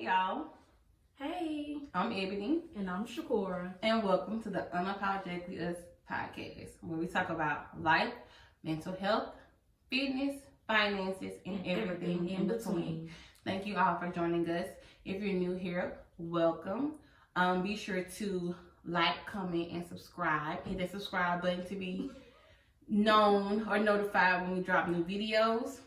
Hey y'all, Hey, I'm Ebony, and I'm Shakora. and welcome to the UnapologeticallyUs podcast, where we talk about life, mental health, fitness, finances, and everything in between. Thank you all for joining us. If you're new here, welcome. Be sure to like, comment, and subscribe. Hit the subscribe button to be known or notified when we drop new videos.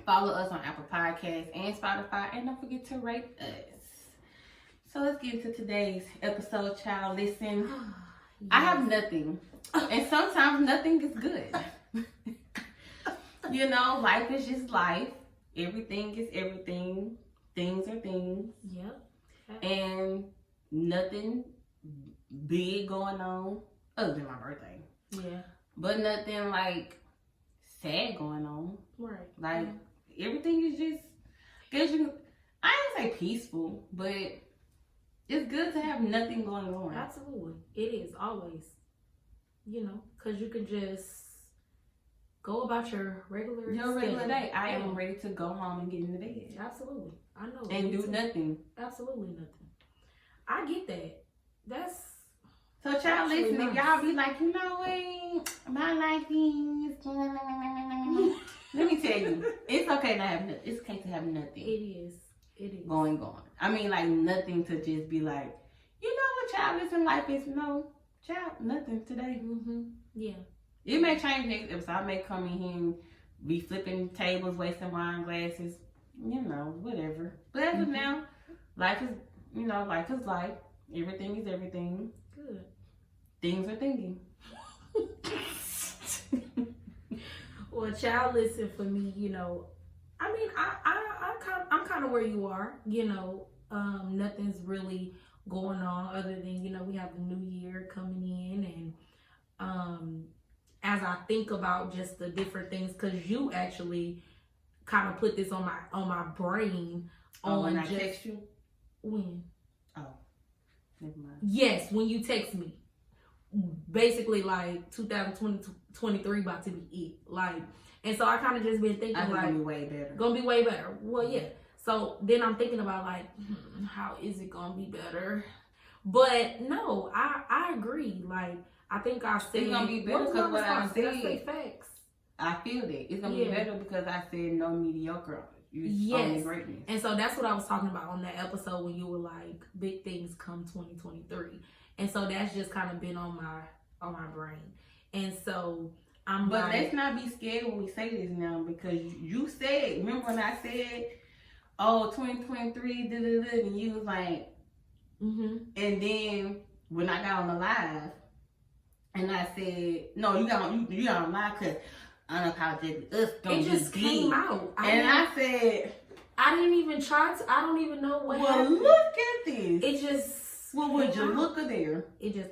Follow us on Apple Podcasts and Spotify, and don't forget to rate us. So let's get into today's episode, child. Listen, yes. I have nothing, and sometimes nothing is good. You know, life is just life. Everything is everything. Things are things. Yep. And nothing big going on other than my birthday. Yeah. But nothing like sad going on. Right. Like everything is just, cause I ain't say peaceful, but it's good to have nothing going on. Absolutely, it is always. You know, cause you can just go about your regular day. I am ready to go home and get in the bed. Absolutely, I know. And do nothing. Absolutely nothing. I get that. That's so, child, listen. Nice. If y'all be like, you know what, my life is. Let me tell you, it's okay to have. It's okay to have nothing. It is. It is going on. I mean, like nothing to just be like, you know what, child, listen, life is no, child, nothing today. Yeah. It may change next episode. I may come in here and be flipping tables, wasting wine glasses, you know, whatever. But as of now, life is, you know, life is life. Everything is everything. Good. Things are thinking. Well, child, listen, for me, you know, I mean, I'm kind of where you are, you know, nothing's really going on other than, you know, we have the new year coming in, and as I think about just the different things, because you actually kind of put this on my brain. When I text you? When? Oh, never mind. Yes, when you text me. Basically, like 2023 about to be it. Like, and so I kind of just been thinking like, gonna be way better. Gonna be way better. Well, yeah. So then I'm thinking about like, how is it gonna be better? But no, I agree. Like, I think I said it's gonna be better because what I said. Facts. I feel that it's gonna be better because I said no mediocre. Only greatness. And so that's what I was talking about on that episode when you were like, big things come 2023. And so that's just kind of been on my brain. And so I'm But let's not be scared when we say this now, because you said, remember when I said, oh, 2023, and you was like, and then when I got on the live, and I said, no, you got on live because unapologetically us don't it just came out. I said, I didn't even try to. I don't even know what happened. Well, look at this. It just. Well, would you look at there? It just.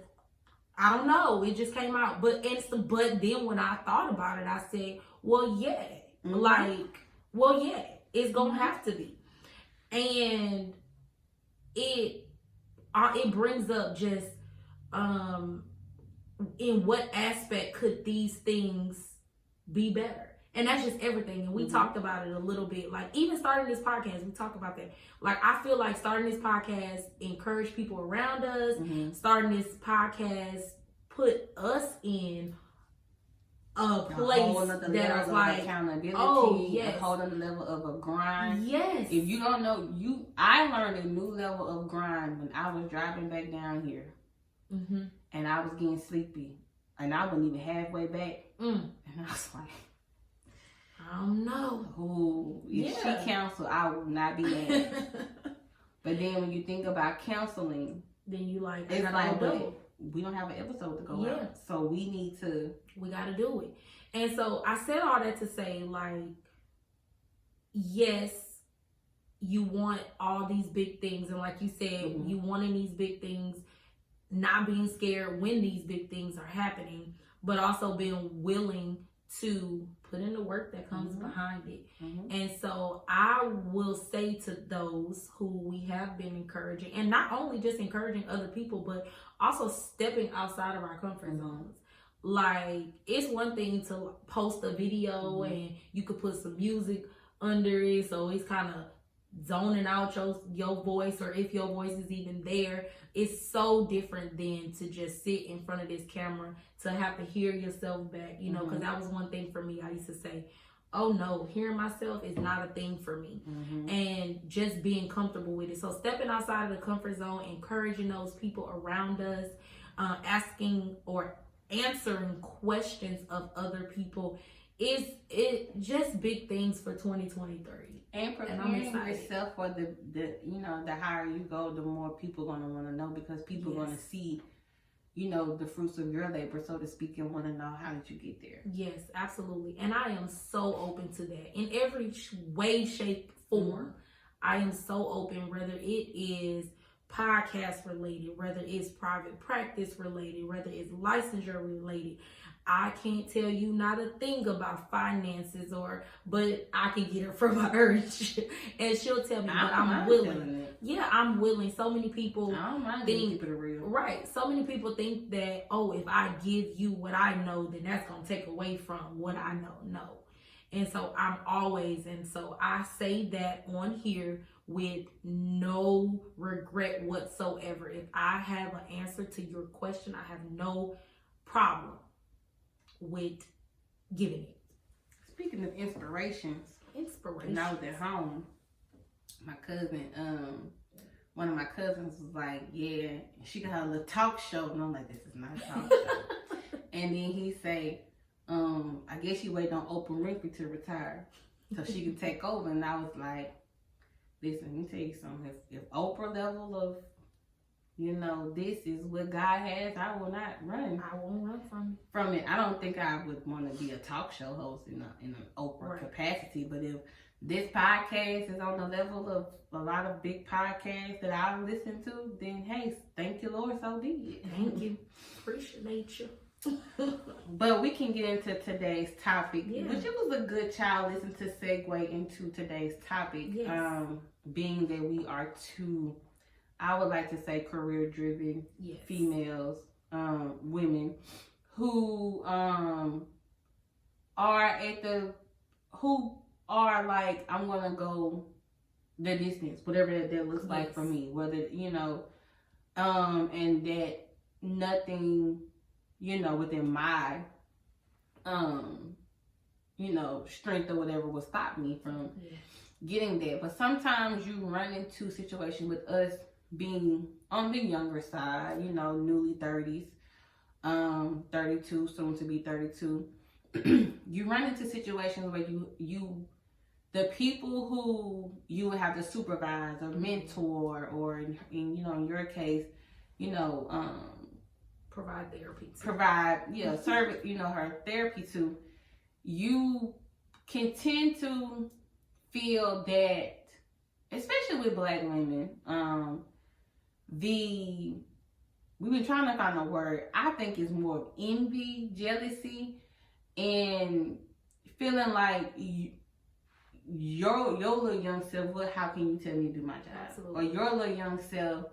I don't know. It just came out. But then when I thought about it, I said, well, yeah. Well, yeah. It's gonna have to be. And it brings up just in what aspect could these things be better? And that's just everything. And we talked about it a little bit. Like, even starting this podcast, we talked about that. Like, I feel like starting this podcast encourage people around us. Starting this podcast put us in a place that is like accountability. Oh, yes. A whole other level of a grind. Yes. If you don't know, I learned a new level of grind when I was driving back down here. And I was getting sleepy. And I wasn't even halfway back. And I was like, I don't know. Oh, if she counseled, I would not be mad. But then when you think about counseling, then you like, it's like, we don't have an episode to go out. So we got to do it. And so I said all that to say, like, yes, you want all these big things. And like you said, you wanting these big things, not being scared when these big things are happening, but also being willing to put in the work that comes behind it. And so I will say to those who we have been encouraging, and not only just encouraging other people, but also stepping outside of our comfort zones. Like, it's one thing to post a video and you could put some music under it, so it's kind of zoning out your voice, or if your voice is even there. It's so different than to just sit in front of this camera, to have to hear yourself back, you know, because that was one thing for me. I used to say, oh no, hearing myself is not a thing for me. And just being comfortable with it. So stepping outside of the comfort zone, encouraging those people around us, asking or answering questions of other people, is it just big things for 2023. And preparing yourself for the you know, the higher you go, the more people gonna want to know, because people gonna see, you know, the fruits of your labor, so to speak, and want to know, how did you get there? Yes, absolutely. And I am so open to that in every way, shape, form. I am so open, whether it is podcast related, whether it's private practice related, whether it's licensure related. I can't tell you not a thing about finances, but I can get her from her and she'll tell me, but I'm willing. Yeah, I'm willing. So many people keep it real. Right. So many people think that, oh, if I give you what I know, then that's going to take away from what I know. No. And so I'm always, and so I say that on here with no regret whatsoever. If I have an answer to your question, I have no problem with giving it. Speaking of inspirations, when I was at home, my cousin, one of my cousins was like, yeah, she got a little talk show. And I'm like, this is not a talk show. And then he say, I guess she waiting on Oprah Winfrey to retire so she can take over. And I was like, listen, let me tell you something. If Oprah level of, you know, this is what God has, I will not run. I won't run from it. I don't think I would want to be a talk show host in an Oprah capacity. But if this podcast is on the level of a lot of big podcasts that I listen to, then hey, thank you, Lord, so be it. Thank you. Appreciate you. But we can get into today's topic, which it was a good child listen to segue into today's topic. Being that we are two, I would like to say, career-driven females, women who are like, I'm gonna go the distance, whatever that looks like for me. Whether, you know, and that nothing, you know, within my you know, strength or whatever will stop me from getting there. But sometimes you run into situations, with us being on the younger side, you know, newly 30s, 32, soon to be 32. You run into situations where you the people who you would have to supervise or mentor, or in you know, in your case, you know, provide therapy to. Service, you know, her therapy to, you can tend to feel that, especially with Black women, we've been trying to find a word. I think it's more of envy, jealousy, and feeling like your little young self, how can you tell me to do my job? Absolutely. Or your little young self,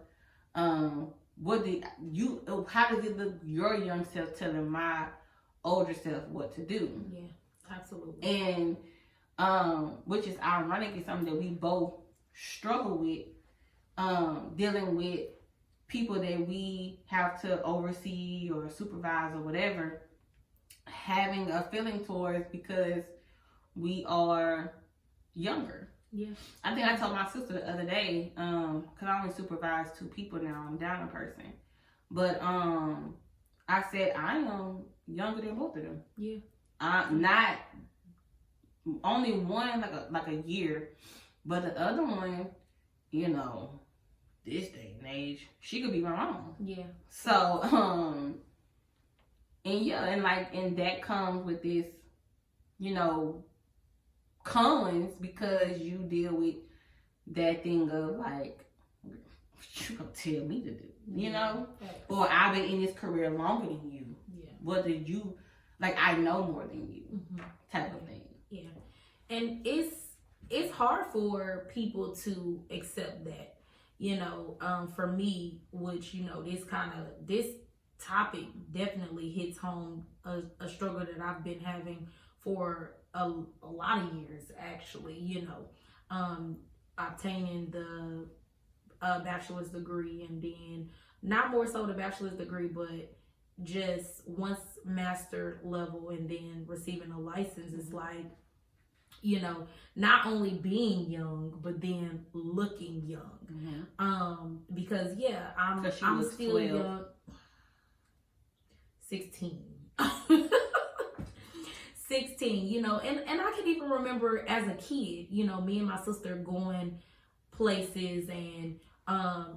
how does it look, your young self telling my older self what to do? Yeah, absolutely. And which is ironic, is something that we both struggle with, dealing with people that we have to oversee or supervise or whatever, having a feeling towards, because we are younger. Yeah. I think I told my sister the other day, because I only supervise 2 people now, I'm down a person. But I said I am younger than both of them. Yeah. Not only one like a year, but the other one, you know, this day and age, she could be my mom. Yeah. So and that comes with this, you know, cons, because you deal with that thing of like, what you gonna tell me to do, you know? Or I've been in this career longer than you. Yeah. Whether you, like, I know more than you, type of thing. Yeah. And it's hard for people to accept that, you know. For me, which, you know, this topic definitely hits home a struggle that I've been having for a lot of years, actually, you know. obtaining the bachelor's degree, and then not more so the bachelor's degree, but just once master level, and then receiving a license. It's like, you know, not only being young, but then looking young. Because I'm still 12. young. 16. 16, you know, and I can even remember as a kid, you know, me and my sister going places, and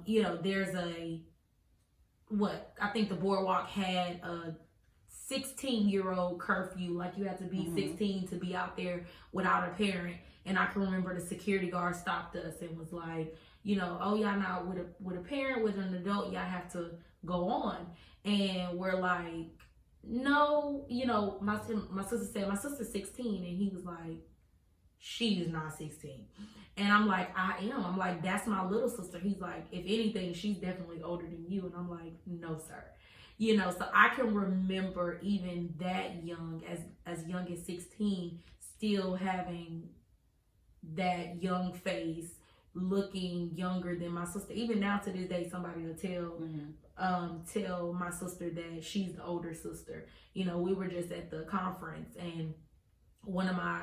you know, there's I think the boardwalk had a 16-year-old curfew, like you had to be 16 to be out there without a parent. And I can remember the security guard stopped us and was like, you know, oh, y'all not with a parent, with an adult, y'all have to go on. And we're like, no, you know, my sister said, my sister's 16, and he was like, she's not 16. And I'm like, I am. I'm like, that's my little sister. He's like, if anything, she's definitely older than you. And I'm like, no, sir. You know, so I can remember even that young, as young as 16, still having that young face, looking younger than my sister. Even now to this day, somebody will tell my sister that she's the older sister. You know, we were just at the conference, and one of my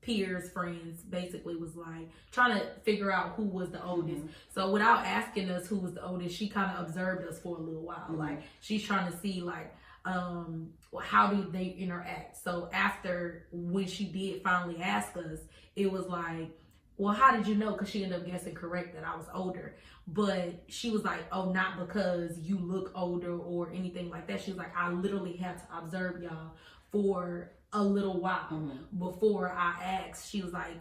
peers, friends, basically was like trying to figure out who was the oldest. So without asking us who was the oldest, she kind of observed us for a little while. Like, she's trying to see like how do they interact. So after, when she did finally ask us, it was like, well, how did you know? Because she ended up guessing correct that I was older. But she was like, oh, not because you look older or anything like that. She was like, I literally had to observe y'all for a little while before I asked. She was like,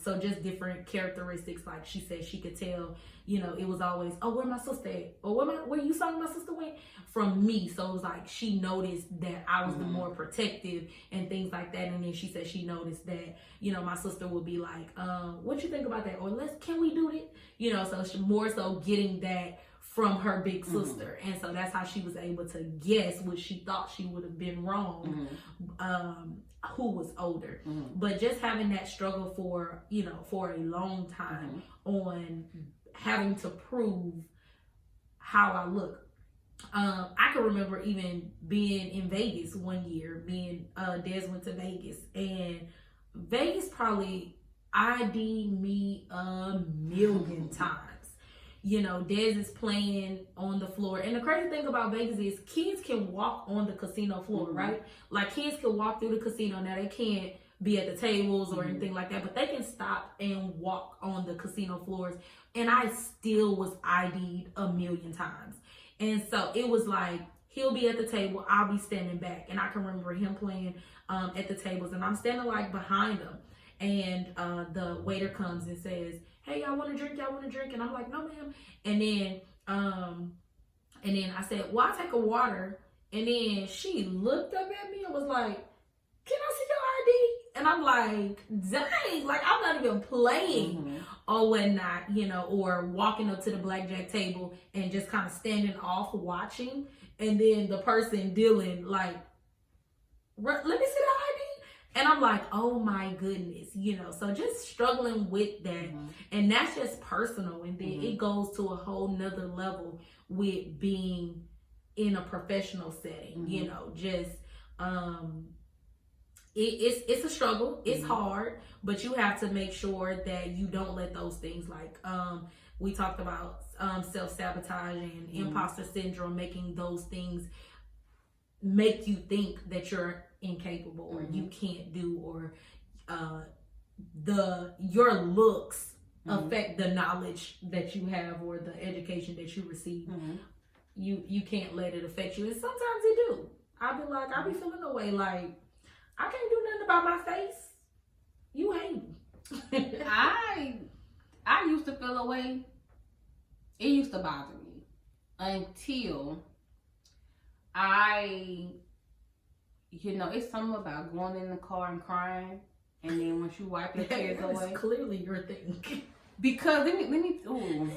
so just different characteristics. Like, she said she could tell, you know, it was always, oh, where my sister at? Or where you saw my sister went? From me. So it was like, she noticed that I was the more protective and things like that. And then she said she noticed that, you know, my sister would be like, what you think about that? Or can we do it? You know, so she more so getting that from her big sister. And so that's how she was able to guess, what she thought she would have been wrong, who was older. But just having that struggle for, you know, for a long time on having to prove how I look. I can remember even being in Vegas one year, Des went to Vegas, and Vegas probably ID'd me a million times. You know, Des is playing on the floor. And the crazy thing about Vegas is kids can walk on the casino floor, right? Like, kids can walk through the casino. Now, they can't be at the tables or anything like that, but they can stop and walk on the casino floors. And I still was ID'd a million times. And so it was like, he'll be at the table, I'll be standing back. And I can remember him playing at the tables, and I'm standing like behind him. And the waiter comes and says, hey, y'all want a drink? Y'all want a drink? And I'm like, no, ma'am. And then I said, well, I'll take a water. And then she looked up at me and was like, can I see your ID? And I'm like, dang, like, I'm not even playing or whatnot, you know, or walking up to the blackjack table and just kind of standing off watching. And then the person dealing like, let me see the ID. And I'm like, oh my goodness, you know, so just struggling with that. And that's just personal. And then it goes to a whole nother level with being in a professional setting, you know, just, it's a struggle. It's hard, but you have to make sure that you don't let those things, like we talked about self-sabotage and imposter syndrome, making those things make you think that you're incapable or you can't do, or your looks affect the knowledge that you have or the education that you receive. You can't let it affect you, and sometimes it do. I'll be feeling away like, I can't do nothing about my face. You hate me. I used to feel away. It used to bother me until you know, it's something about going in the car and crying, and then once you wipe your tears away. That's clearly your thing. Because let me ooh.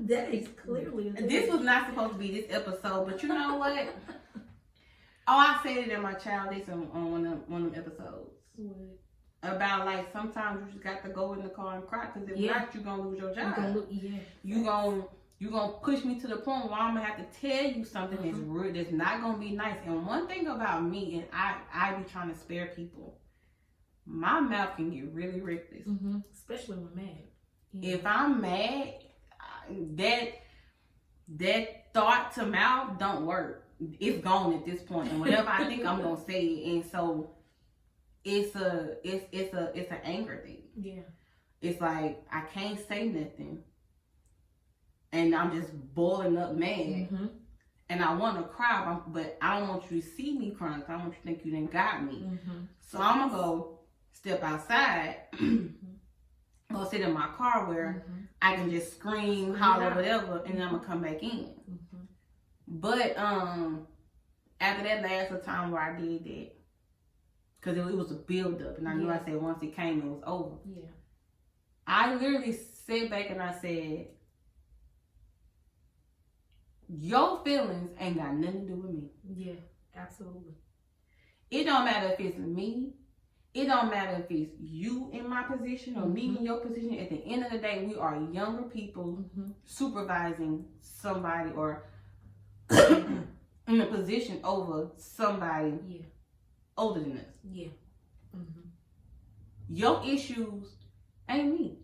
That is clearly a thing. This was not supposed to be this episode, but you know what? Oh, I said it in my childish on one of them episodes. What? about like sometimes you just got to go in the car and cry because if not, you're gonna lose your job. You gonna push me to the point where I'm gonna have to tell you something that's real, that's not gonna be nice. And one thing about me, and I be trying to spare people, my mouth can get really reckless, especially when mad. If I'm mad, that thought to mouth don't work. It's gone at this point, and whatever I think, I'm gonna say it. And so it's an anger thing. Yeah, it's like I can't say nothing, and I'm just boiling up mad, and I want to cry, but I don't want you to see me crying. Cause I want you to think you didn't got me. So I'm gonna go step outside. Go sit in my car where I can just scream, holler, whatever, and then I'm gonna come back in. But after that last time where I did that, because it was a build up, and I knew I said once it came, it was over. Yeah. I literally sat back and I said, your feelings ain't got nothing to do with me. Yeah, absolutely. It don't matter if it's me. It don't matter if it's you in my position or me in your position. At the end of the day, we are younger people supervising somebody or in a position over somebody older than us. Yeah. Your issues ain't me.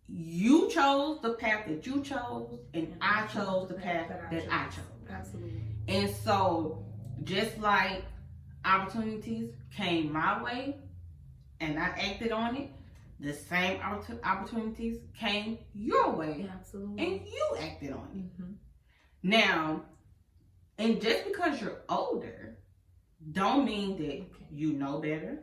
You chose the path that you chose, and I chose the path that I chose. Absolutely. And so, just like opportunities came my way and I acted on it, the same opportunities came your way. Absolutely. And you acted on it. Now, and just because you're older, don't mean that you know better.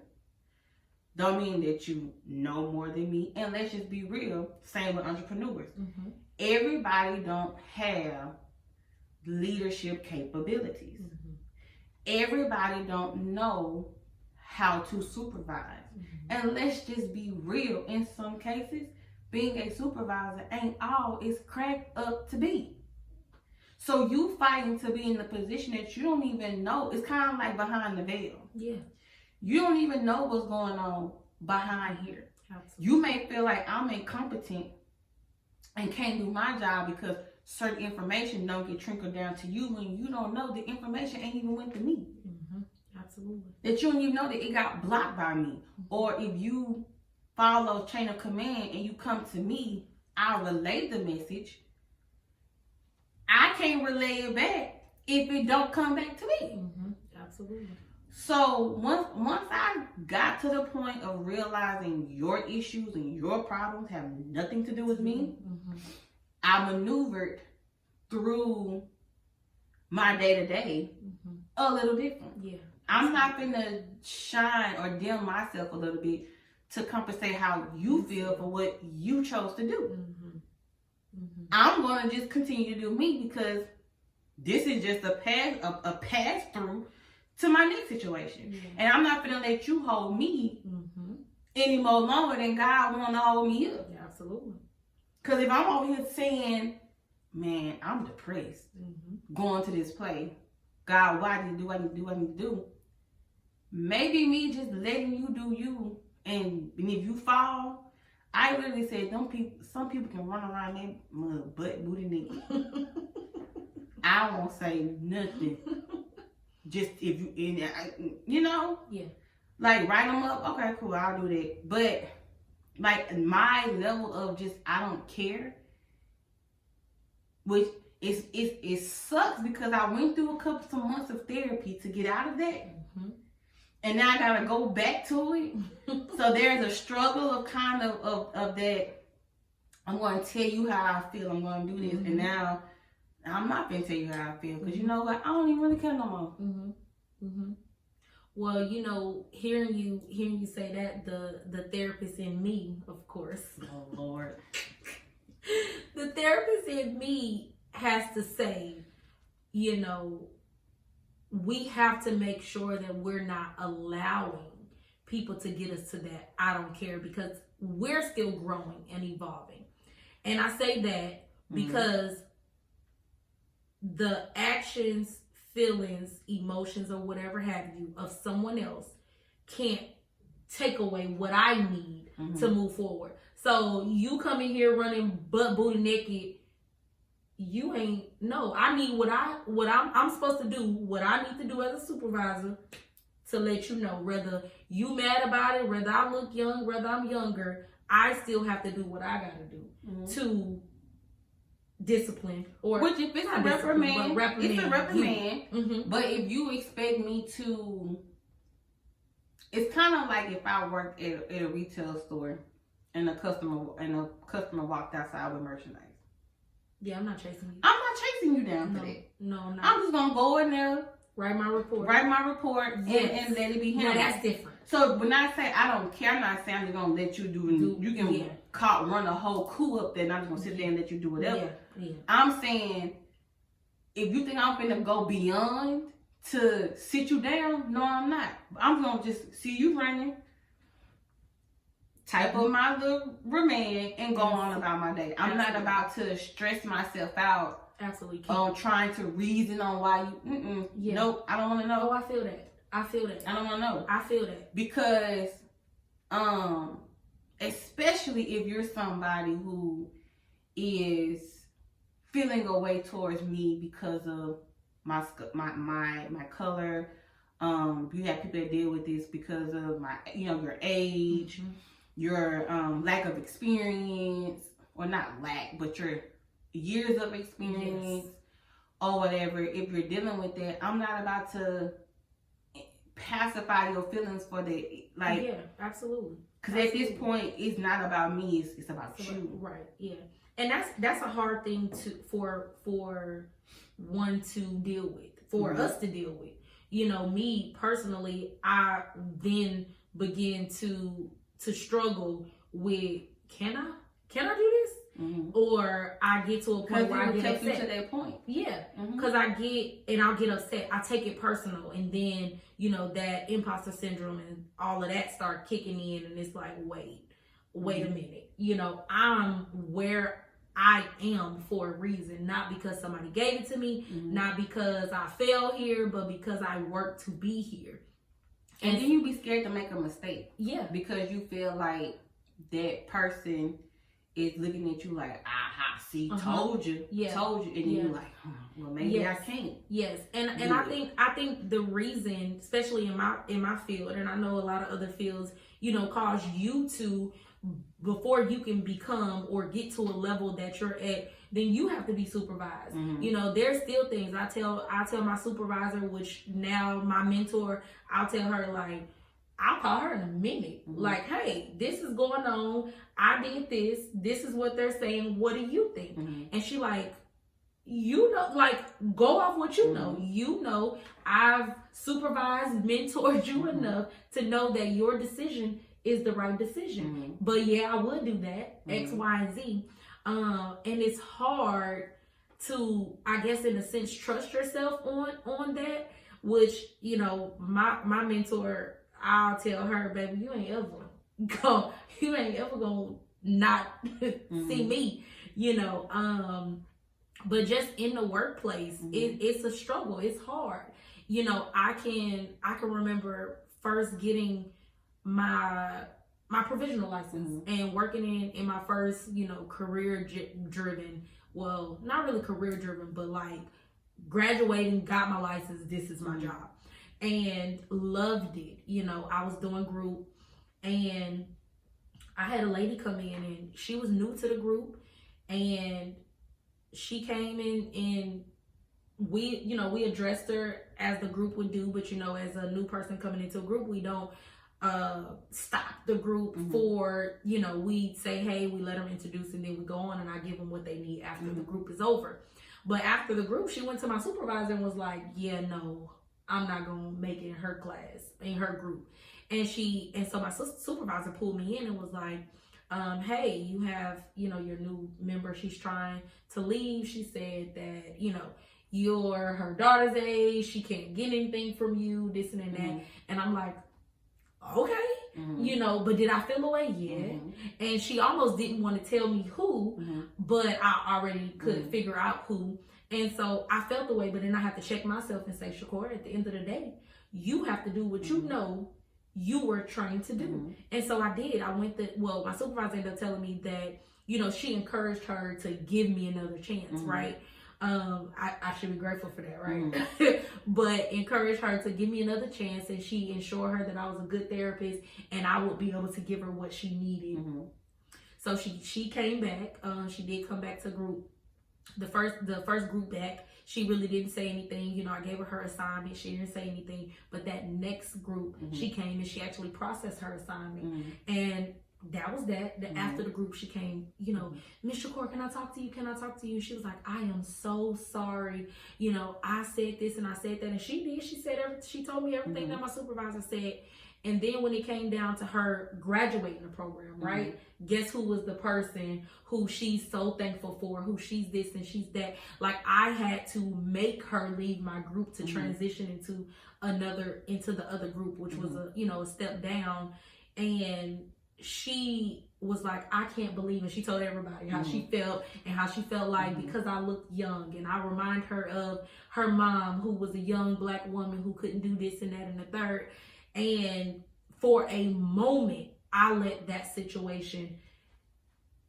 Don't mean that you know more than me. And let's just be real, same with entrepreneurs. Everybody don't have leadership capabilities. Everybody don't know how to supervise. And let's just be real. In some cases, being a supervisor ain't all it's cracked up to be. So you fighting to be in the position that you don't even know. It's kind of like behind the veil. Yeah. You don't even know what's going on behind here. Absolutely. You may feel like I'm incompetent and can't do my job because certain information don't get trickled down to you when you don't know the information ain't even went to me. Absolutely. That you don't even know that it got blocked by me. Or if you follow chain of command and you come to me, I'll relay the message. I can't relay it back if it don't come back to me. Absolutely. So once I got to the point of realizing your issues and your problems have nothing to do with me, I maneuvered through my day-to-day a little different. Yeah. I'm not gonna shine or dim myself a little bit to compensate how you feel for what you chose to do. I'm gonna just continue to do me because this is just a pass through to my next situation. And I'm not gonna let you hold me any more longer than God wanna hold me up. Yeah, absolutely. Because if I'm over here saying, man, I'm depressed, going to this play, God, why did you do what I need to do? Maybe me just letting you do you, and if you fall, I literally said, some people can run around their mud, butt, booty, naked. I won't say nothing. Just if you know, like write them up. Okay, cool, I'll do that. But like my level of just I don't care, which it sucks because I went through some months of therapy to get out of that. And now I gotta go back to it. So there's a struggle of kind of that. I'm going to tell you how I feel. I'm going to do this. And now I'm not going to tell you how I feel. Because you know what? I don't even really care no more. Well, you know, hearing you say that, the therapist in me, of course. Oh, Lord. The therapist in me has to say, you know, we have to make sure that we're not allowing people to get us to that I don't care, because we're still growing and evolving. And I say that because the actions, feelings, emotions, or whatever have you of someone else can't take away what I need to move forward. So you come in here running butt booty naked. You ain't I need what I'm supposed to do, what I need to do as a supervisor to let you know, whether you mad about it, whether I look young, whether I'm younger, I still have to do what I gotta do to discipline, or which if it's a reprimand, it's a reprimand. But if you expect me to, it's kind of like if I worked at a retail store and a customer walked outside with merchandise. Yeah, I'm not chasing you. I'm not chasing you down for that. No, I'm not. I'm just gonna go in there, write my report, and let it be handled. No, that's different. So when I say I don't care, I'm not saying I'm just gonna let you do. You can run a whole coup up there, and I'm just gonna sit there and let you do whatever. Yeah. I'm saying if you think I'm gonna go beyond to sit you down, no, I'm not. I'm gonna just see you running, type of my little remand, and go on about my day. I'm not about to stress myself out. Absolutely. On trying to reason on why you. Nope, I don't want to know. Oh, I feel that. I don't want to know. I feel that because, especially if you're somebody who is feeling a way towards me because of my color. You have people that deal with this because of your age, your lack of experience, or not lack, but your years of experience or whatever. If you're dealing with that, I'm not about to pacify your feelings for that. Like, yeah, absolutely. Because at this point, it's not about me; it's about you. Right? Yeah, and that's a hard thing for one to deal with, for us to deal with. Me personally, I then begin to struggle with, can I do this? Or I get to a point where I get upset. You to that point. Yeah, because I'll get upset. I take it personal, and then that imposter syndrome and all of that start kicking in, and it's like, wait a minute. I'm where I am for a reason, not because somebody gave it to me, not because I fell here, but because I worked to be here. And then you be scared to make a mistake. Yeah, because you feel like that person is looking at you like, aha, see, told you, and then you're like, well, maybe I can't. Yes, and I think the reason, especially in my field, and I know a lot of other fields, cause you to, before you can become or get to a level that you're at, then you have to be supervised. There's still things I tell my supervisor, which now my mentor, I'll tell her, like, I'll call her in a minute. Like, hey, this is going on. I did this. This is what they're saying. What do you think? And she like, like, go off what you know. I've supervised, mentored you enough to know that your decision is the right decision. But yeah, I would do that, X, Y, and Z. And it's hard to, I guess, in a sense, trust yourself on that, which, my mentor, I'll tell her, baby, you ain't ever gonna not see me, but just in the workplace, it's a struggle. It's hard. I can remember first getting my provisional license and working in my first, career driven, well, not really career driven, but like graduating, got my license. This is my job. And loved it. I was doing group, and I had a lady come in, and she was new to the group, and she came in, and we addressed her as the group would do, but as a new person coming into a group, we don't stop the group for, we say, hey, we let them introduce, and then we go on, and I give them what they need after the group is over. But after the group, she went to my supervisor and was like, yeah, no, I'm not gonna make it in her class, in her group. And so my supervisor pulled me in and was like, hey, you have, your new member, she's trying to leave. She said that, you're her daughter's age, she can't get anything from you, this and that. And I'm like, okay, but did I feel away? Yeah. And she almost didn't want to tell me who, but I already could figure out who. And so I felt the way, but then I have to check myself and say, Shakur, at the end of the day, you have to do what you know you were trained to do. And so I did. I went my supervisor ended up telling me that, you know, she encouraged her to give me another chance, right? I should be grateful for that, right? But encouraged her to give me another chance, and she ensured her that I was a good therapist and I would be able to give her what she needed. So she came back. She did come back to group. The first group back, she really didn't say anything. You know, I gave her assignment. She didn't say anything. But that next group, she came and she actually processed her assignment. And that was that. After the group, she came, you know, Miss Shakur, can I talk to you? Can I talk to you? She was like, I am so sorry. You know, I said this and I said that. And she did. She told me everything that my supervisor said. And then when it came down to her graduating the program, right? Guess who was the person who she's so thankful for, who she's this and she's that. Like, I had to make her leave my group to transition into the other group, which was a step down. And she was like, I can't believe it. She told everybody how she felt and how she felt like because I looked young. And I remind her of her mom, who was a young Black woman who couldn't do this and that and the third. And for a moment, I let that situation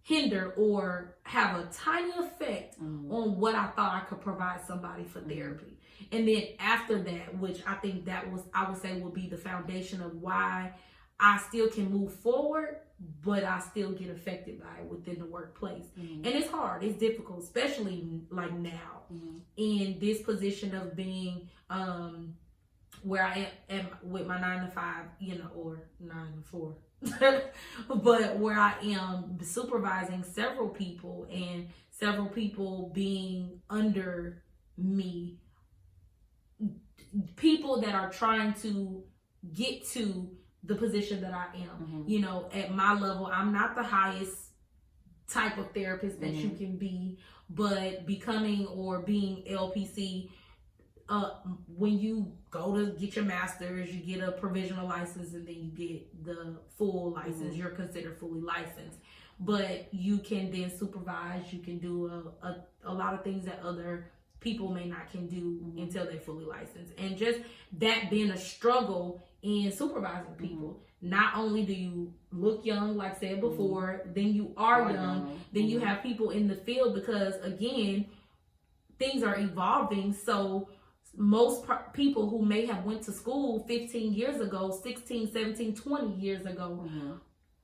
hinder or have a tiny effect on what I thought I could provide somebody for therapy. And then after that, which I think I would say would be the foundation of why I still can move forward, but I still get affected by it within the workplace. And it's hard, it's difficult, especially like now in this position of being, where I am with my 9 to 5, you know, or 9 to 4, but where I am supervising several people and several people being under me, people that are trying to get to the position that I am. You know, at my level, I'm not the highest type of therapist that you can be, but becoming or being LPC, when you go to get your master's, you get a provisional license, and then you get the full license. You're considered fully licensed, but you can then supervise. You can do a lot of things that other people may not can do until they're fully licensed. And just that being a struggle in supervising people. Not only do you look young, like said before, then you are young, then you have people in the field, because again, things are evolving. So most people who may have went to school 15 years ago, 16, 17, 20 years ago,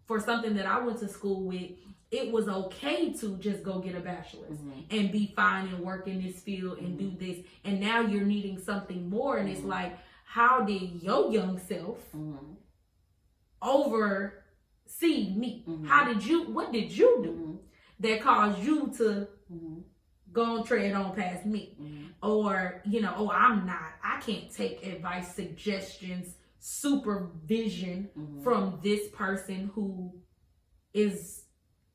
for something that I went to school with, it was okay to just go get a bachelor's and be fine and work in this field and do this. And now you're needing something more. And it's like, how did your young self oversee me? What did you do that caused you to go and tread on past me? Or, you know, I can't take advice, suggestions, supervision from this person who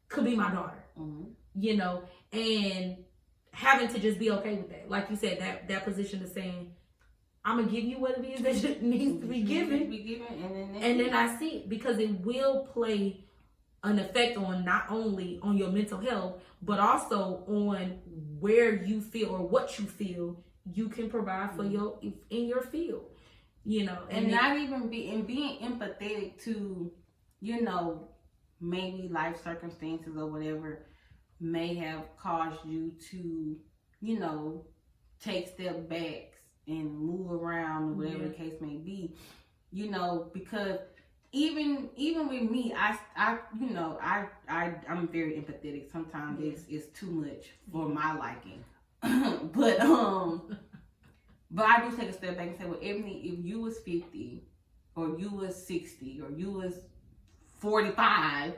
could be my daughter, you know, and having to just be okay with that. Like you said, that position of saying, I'm gonna give you what it is that needs to be given, and then I see it, because it will play an effect on not only on your mental health, but also on where you feel or what you feel you can provide for in your field, you know, and not even being empathetic to, you know, maybe life circumstances or whatever may have caused you to, you know, take step backs and move around, or whatever the case may be, you know, because even with me, I'm very empathetic. Sometimes it's too much for my liking, but I do take a step back and say, well, Ebony, if you was 50, or you was 60, or you was 45,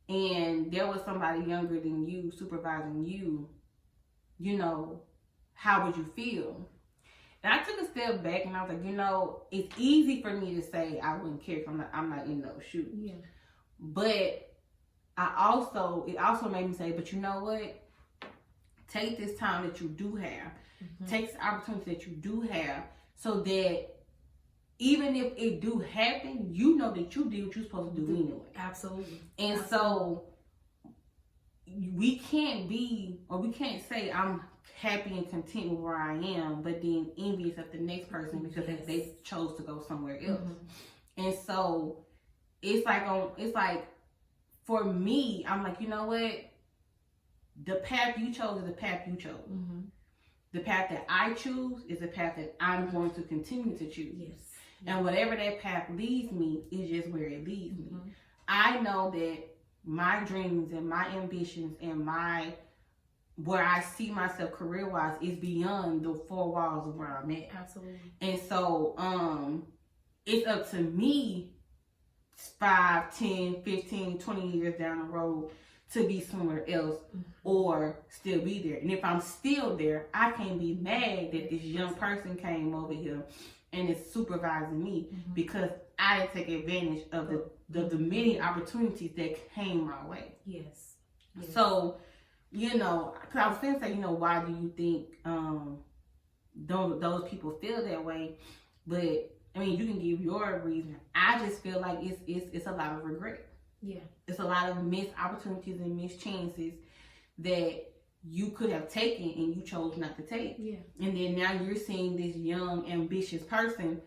and there was somebody younger than you supervising you, you know, how would you feel? And I took a step back and I was like, you know, it's easy for me to say I wouldn't care because I'm not in those shoes. Yeah. But it also made me say, but you know what? Take this time that you do have. Take the opportunity that you do have, so that even if it do happen, you know that you did what you're supposed to do anyway. Absolutely. And so we can't say I'm happy and content with where I am, but then envious of the next person because they chose to go somewhere else. And so it's like for me, I'm like, you know what? The path you chose is the path you chose. Mm-hmm. The path that I choose is the path that I'm going to continue to choose. Yes. And whatever that path leads me is just where it leads me. Mm-hmm. I know that my dreams and my ambitions and where I see myself career-wise is beyond the four walls of where I'm at. Absolutely. And so it's up to me 5, 10, 15, 20 years down the road to be somewhere else or still be there. And if I'm still there, I can't be mad that this young person came over here and is supervising me because I didn't take advantage of the many opportunities that came my way. Yes. So, you know, because I was going to say, you know, why do you think those people feel that way? But I mean, you can give your reason. I just feel like it's a lot of regret. Yeah. It's a lot of missed opportunities and missed chances that you could have taken and you chose not to take. Yeah. And then now you're seeing this young, ambitious person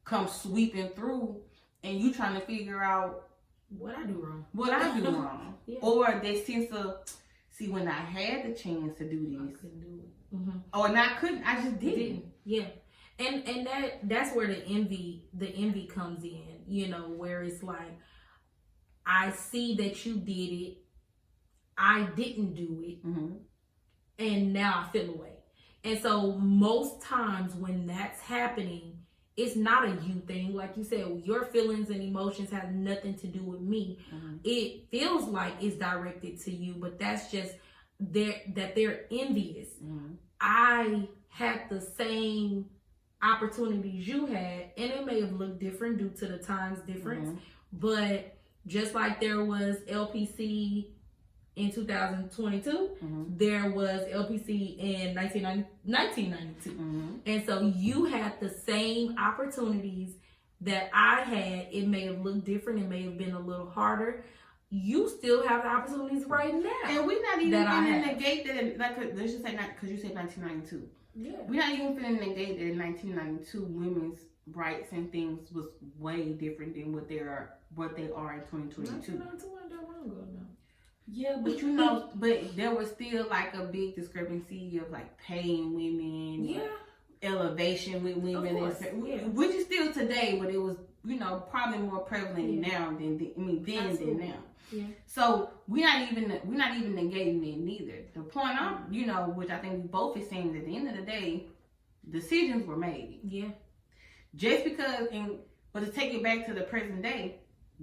come sweeping through and you trying to figure out what I do wrong. Yeah. Or that sense of, see, when I had the chance to do this. I couldn't do it. Mm-hmm. Or I couldn't, I just didn't. Yeah. And that's where the envy comes in, you know, where it's like, I see that you did it, I didn't do it, and now I feel away. And so most times when that's happening, it's not a you thing. Like you said, your feelings and emotions have nothing to do with me. It feels like it's directed to you, but that's just that they're envious. I had the same opportunities you had, and it may have looked different due to the times difference, but just like there was LPC in 2022, there was LPC in 1992. And so you had the same opportunities that I had. It may have looked different. It may have been a little harder. You still have the opportunities right now. And we're not even going to negate that. Like, let's just say, because you said 1992. Yeah. We're not even going to negate that in 1992, women's rights and things was way different than what they are in 2022. Yeah, but you know, but there was still like a big discrepancy of like paying women, elevation with women, which is still today, but it was, you know, probably more prevalent now than than now. Yeah. So we're not even negating it neither. The point I'm, you know, which I think we both is saying, is at the end of the day, decisions were made. Yeah. Just because, but to take it back to the present day,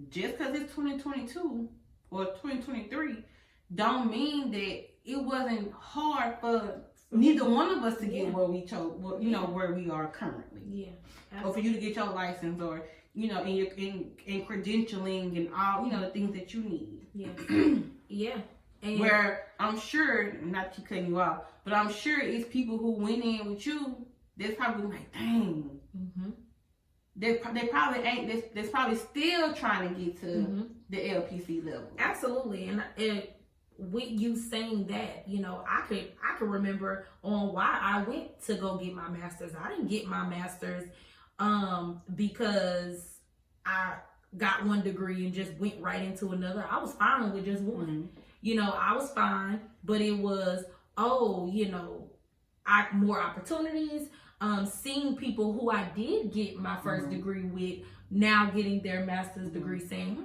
just because it's 2022 or 2023, don't mean that it wasn't hard for neither one of us to get where we chose, you know, where we are currently. Yeah. Absolutely. Or for you to get your license, or you know, in credentialing and all, you know, the things that you need. Yeah. Yeah. And where I'm sure, not to cut you off, but I'm sure it's people who went in with you that's probably like, dang. They probably ain't. They're probably still trying to get to the LPC level. Absolutely, and with you saying that, you know, I could remember on why I went to go get my master's. I didn't get my master's because I got one degree and just went right into another. I was fine with just one. You know, I was fine, but it was, you know, more opportunities. Seeing people who I did get my first degree with now getting their master's degree, saying,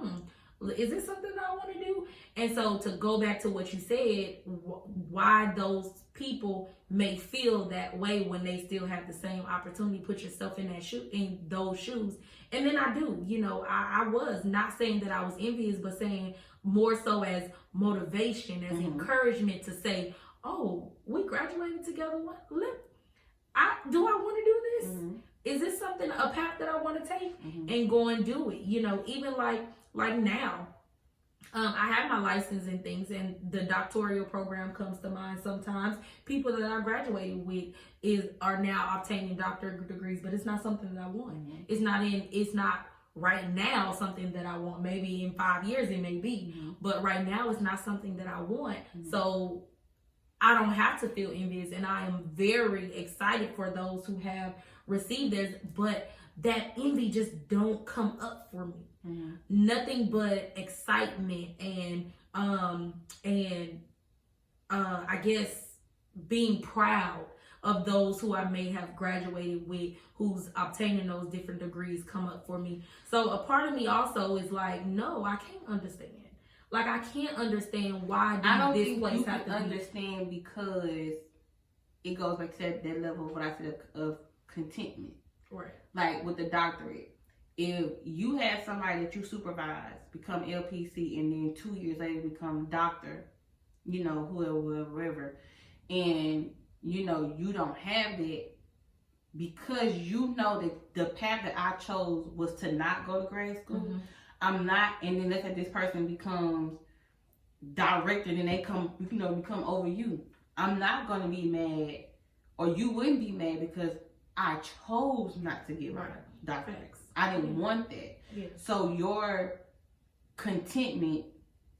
is this something that I want to do? And so to go back to what you said, why those people may feel that way when they still have the same opportunity, put yourself in those shoes. And then I do, you know, I was not saying that I was envious, but saying more so as motivation, as encouragement to say, oh, we graduated together. Do I want to do this? Is this a path that I want to take? And go and do it. You know, even like now, I have my license and things, and the doctoral program comes to mind sometimes. People that I graduated with are now obtaining doctorate degrees, but it's not something that I want. It's not right now something that I want. Maybe in 5 years it may be, but right now it's not something that I want. So I don't have to feel envious, and I am very excited for those who have received theirs. But that envy just don't come up for me. Nothing but excitement and I guess being proud of those who I may have graduated with, who's obtaining those different degrees, come up for me. So a part of me also is like, no, I can't understand. Like, I can't understand why this place have to understand, because it goes back to that level of what I said of contentment. Right. Like with the doctorate, if you have somebody that you supervise become LPC and then 2 years later become doctor, you know, whoever, and you know you don't have that, because you know that the path that I chose was to not go to grad school. I'm not, and then let's say this person becomes director, then they become over you. I'm not gonna be mad, or you wouldn't be mad, because I chose not to get my doctorate. I didn't want that. Yeah. So your contentment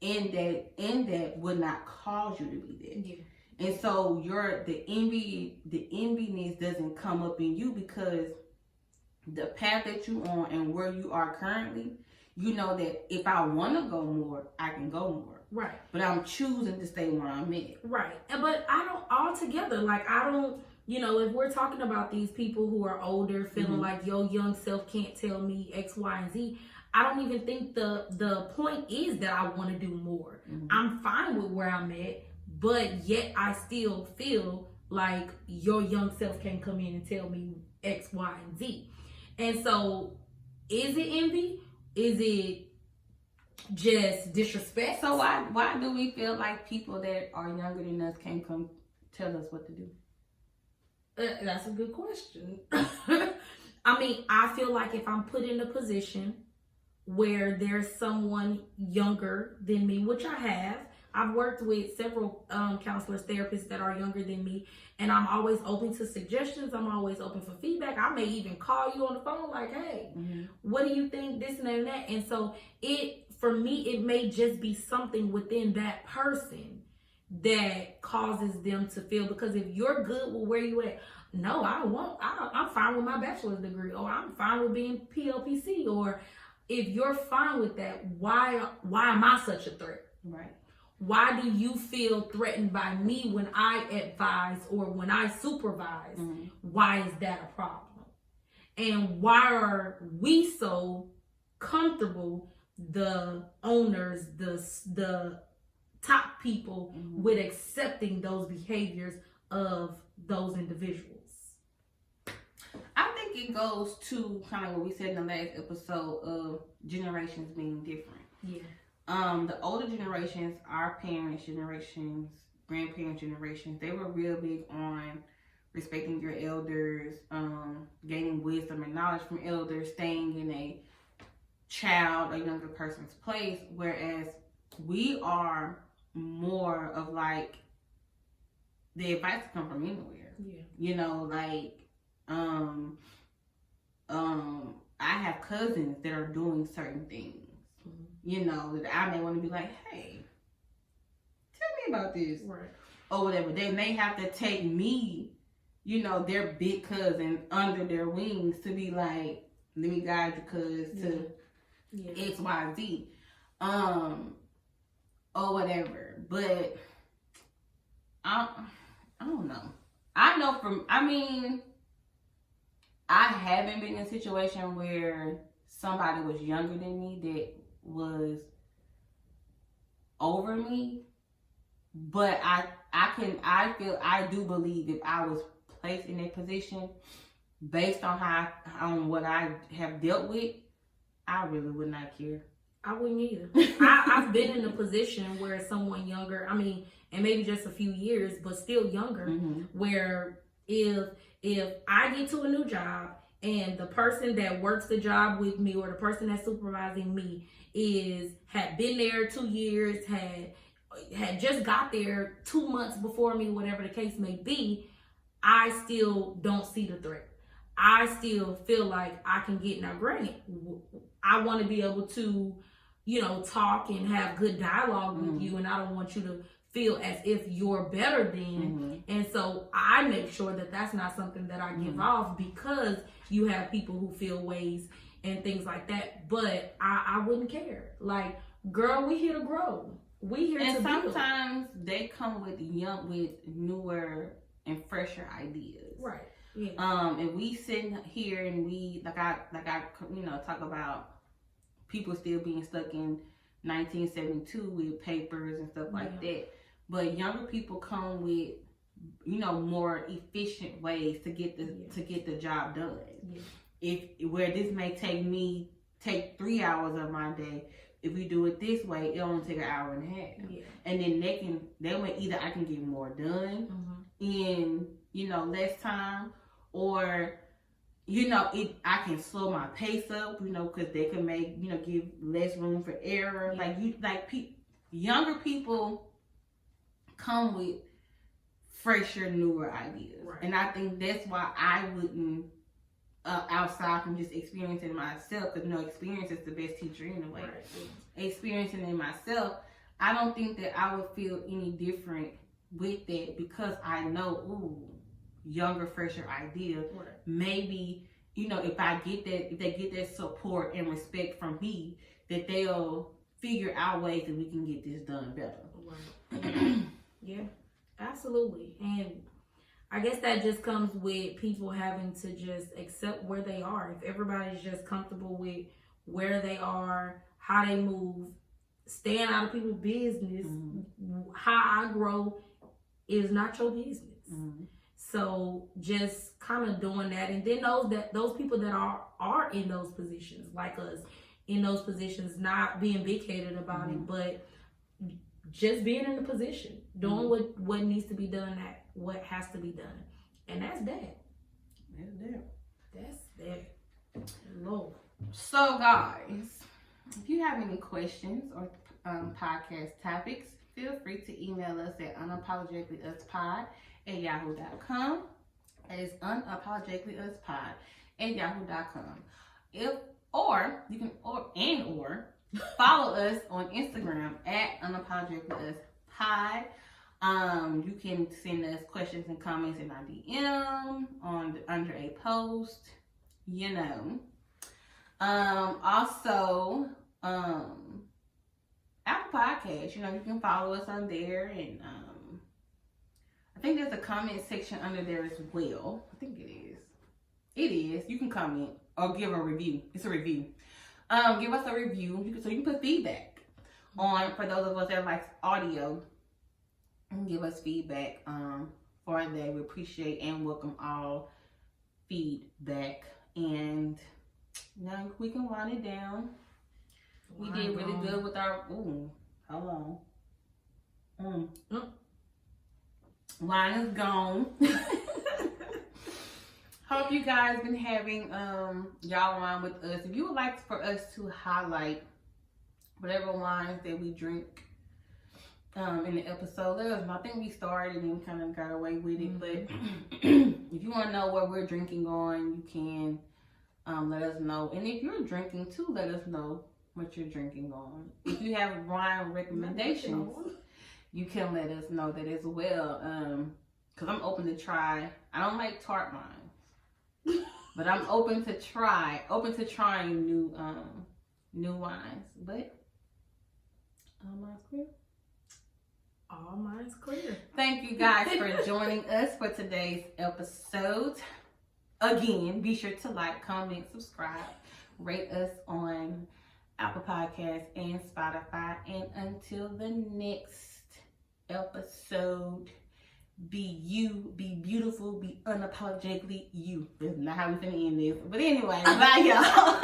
in that would not cause you to be there. Yeah. And so the enviness doesn't come up in you, because the path that you're on and where you are currently, you know that if I want to go more, I can go more. Right. But I'm choosing to stay where I'm at. Right. But I don't altogether, like, I don't, you know, if we're talking about these people who are older, feeling like your young self can't tell me X, Y, and Z, I don't even think the point is that I want to do more. I'm fine with where I'm at, but yet I still feel like your young self can come in and tell me X, Y, and Z. And so, is it envy? Is it just disrespect? So why do we feel like people that are younger than us can't come tell us what to do? That's a good question. I mean, I feel like if I'm put in a position where there's someone younger than me, which I have, I've worked with several counselors, therapists that are younger than me, and I'm always open to suggestions. I'm always open for feedback. I may even call you on the phone like, hey, what do you think, this and that? And so for me, it may just be something within that person that causes them to feel, because if you're good with where you at, no, I'm fine with my bachelor's degree, or I'm fine with being PLPC, or if you're fine with that, why am I such a threat? Right. Why do you feel threatened by me when I advise or when I supervise? Why is that a problem? And why are we so comfortable, the owners, the top people, with accepting those behaviors of those individuals? I think it goes to kind of what we said in the last episode of generations being different. Yeah. The older generations, our parents' generations, grandparents' generations, they were real big on respecting your elders, gaining wisdom and knowledge from elders, staying in a younger person's place, whereas we are more of like, the advice can come from anywhere. Yeah. You know, like, I have cousins that are doing certain things, you know, that I may want to be like, hey, tell me about this. Right. Or whatever. They may have to take me, you know, their big cousin under their wings to be like, let me guide you, cuz, to X, Y, Z. Or whatever. But I don't know. I haven't been in a situation where somebody was younger than me that was over me, but I do believe if I was placed in that position based on what I have dealt with, I really would not care. I wouldn't either. I've been in a position where someone younger, and maybe just a few years, but still younger, where if I get to a new job and the person that works the job with me or the person that's supervising me had been there 2 years, had just got there 2 months before me, whatever the case may be, I still don't see the threat. I still feel like I can get, now granted, I want to be able to, you know, talk and have good dialogue with you, and I don't want you to feel as if you're better than. And so I make sure that that's not something that I give off, because you have people who feel ways and things like that. But I wouldn't care. Like, girl, we here to grow. We here to build. And sometimes they come with newer and fresher ideas. Right. Yeah. And we sit here and we like I talk about people still being stuck in 1972 with papers and stuff like that. But younger people come with more efficient ways to get the job done. If where this may take 3 hours of my day, if we do it this way, it only take an hour and a half. And then either I can get more done in less time, or I can slow my pace up, because they can make give less room for error. Younger people come with fresher, newer ideas, and I think that's why I wouldn't. Outside from just experiencing myself, because experience is the best teacher anyway. Experiencing it myself, I don't think that I would feel any different with that, because I know, younger, fresher ideas. Maybe if they get that support and respect from me, that they'll figure out ways that we can get this done better. Yeah, absolutely. And I guess that just comes with people having to just accept where they are. If everybody's just comfortable with where they are, how they move, staying out of people's business, how I grow is not your business. So just kind of doing that. And then those people that are in those positions, like us, in those positions, not being big-headed about it, but just being in the position, doing what needs to be done, what has to be done. And that's that. That's that. Lord. So guys, if you have any questions or podcast topics, feel free to email us at unapologeticallyuspod@yahoo.com. That is unapologeticallyuspod@yahoo.com. You can follow us on Instagram at unapologeticallyuspod. You can send us questions and comments in our DM under a post. Also, Apple Podcasts. You can follow us on there, and I think there's a comment section under there as well. I think it is. It is. You can comment or give a review. It's a review. Give us a review so you can put feedback on, for those of us that like audio, and give us feedback for that. We appreciate and welcome all feedback. And now we can wind it down. We did really good with our hold on. Wine is gone. Hope you guys been having y'all wine with us. If you would like for us to highlight whatever wines that we drink in the episode, let us know. I think we started and we kind of got away with it, but if you want to know what we're drinking on, you can let us know. And if you're drinking too, let us know what you're drinking on. If you have wine recommendations, you can let us know that as well. Because I'm open to try. I don't like tart wines. But I'm open to trying new wines. But all mine's clear. All mine's clear. Thank you guys for joining us for today's episode. Again, be sure to like, comment, subscribe, rate us on Apple Podcasts and Spotify. And until the next episode, be you, be beautiful, be unapologetically you. That's not how we're gonna end this. But anyway, bye y'all.